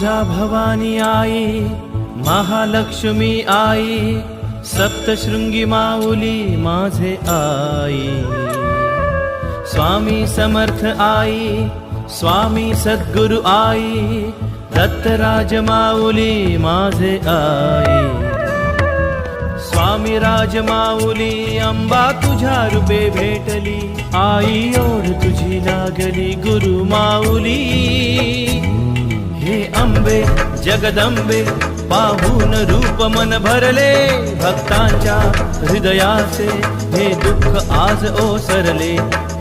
तुझा भवानी आई, महालक्ष्मी आई, सप्तशृंगी माऊली माझे आई। स्वामी समर्थ आई, स्वामी सद्गुरु आई, दत्तराज माऊली माझे आई। स्वामी राज माऊली अंबा तुझ्या रूपे भेटली, आई ओढ तुझी लागली गुरु माऊली। हे अंबे जगदंबे पाहून रूप मन भरले, भक्तांच्या हृदयाचे हे दुःख आज ओसरले।